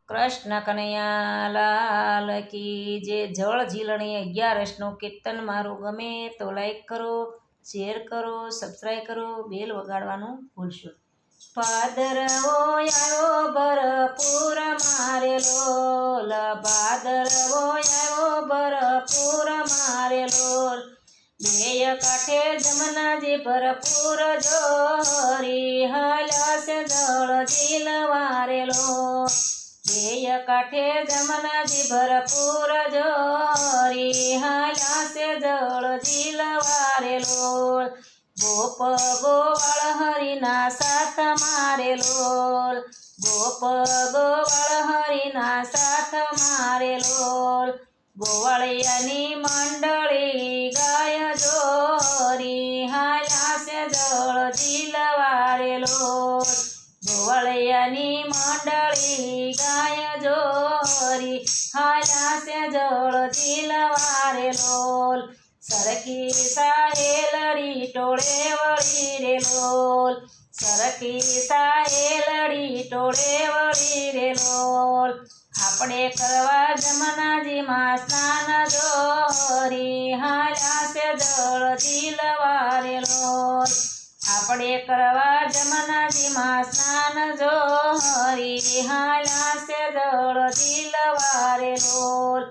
કૃષ્ણ કનૈયા લાલ કી જે જળ ઝીલણી 11નું કીર્તન મારું ગમે તો લાઈક કરો, શેર કરો, સબસ્ક્રાઈબ કરો, બેલ વગાડવાનું ભૂલશો. ભાદરવો આવ્યો ભરપૂર મારે લોલ, ભાદરવો આવ્યો ભરપૂર મારે લોલ. બેય કાંઠે જમનાજી ભરપૂર જોરી, હાલ્યા છે જળ ઝીલવારે લોલ. બેય કાંઠે જમનાજી ભરપૂર જોરી, હાલ્યા છે જળ ઝીલવારે લોલ. ગોપ ગોવાળ હરિના સાથ મારે લોલ, ગોપ ગોવાળ હરિના સાથ મારે લોલ. ગોવાળિયાની મંડળી ગાય જોરી, હાલ્યા છે જળ ઝીલવારે લોલ. ગોવાળિયાની મંડળી ગાય જોરી, હાલ્યા છે જળ ઝીલવારે લોલ. સરકી સાહેલડી ટોળે વળી રે લોલ, સરકી સાહેલડી ટોળે વળી રે લોલ. આપણે કરવા જમનાજીમાં સ્નાન જોરી, હાલ્યા છે જળ ઝીલવારે લોલ. આપણે કરવા જમનાજીમાં સ્નાન જોરી, હાલ્યા છે જળ ઝીલવારે લોલ.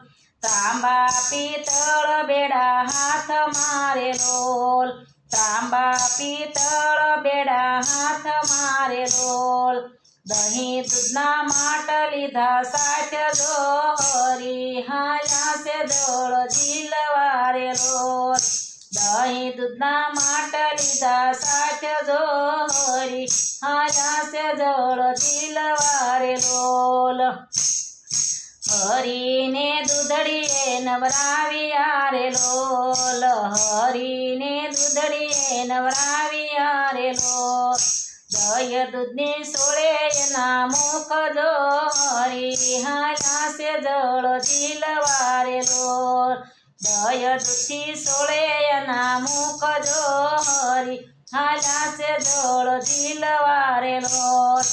તાંબા પિત્તળ બેડા હાથ મારે લોલ, તાંબા પિત્તળ બેડા હાથ મારે લોલ. દહીં દૂધના માટ લીધા સાઠ જોરી, હાલ્યા છે જળ ઝીલવારે લોલ. દહીં દૂધના માટ લીધા સાઠ જોરી, હાલ્યા છે જળ ઝીલવારે લોલ. હરીને દૂધડીએ નવરાવ્યા રે લોલ, હરીને દૂધડીએ નવરાવ્યા રે લોલ. દય દૂધની સોળે એના મુખ જોરી, હાલ્યા છે જળ ઝીલવારે લોલ. દય દૂધથી સોળે એના મુખ જોરી, હાલ્યા છે જળ ઝીલવારે લોલ.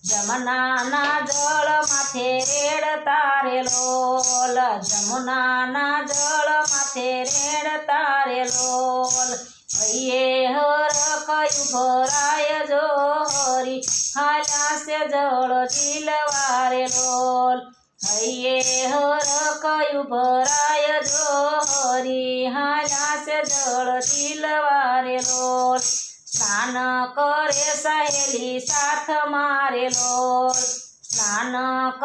જમનાના જળ માથે રેડતા રે લોલ, જમુનાના જળ માથે રેડતા રે લોલ. હૈયે હરખ ભરાય જોરી, હાલ્યા છે જળ ઝીલવારે લોલ. હૈયે હરખ ભરાય જોરી, હાલ્યા છે જળ ઝીલવારે લોલ. સ્નાન કરે સહેલી સાથ મારે લોલ, સ્નાન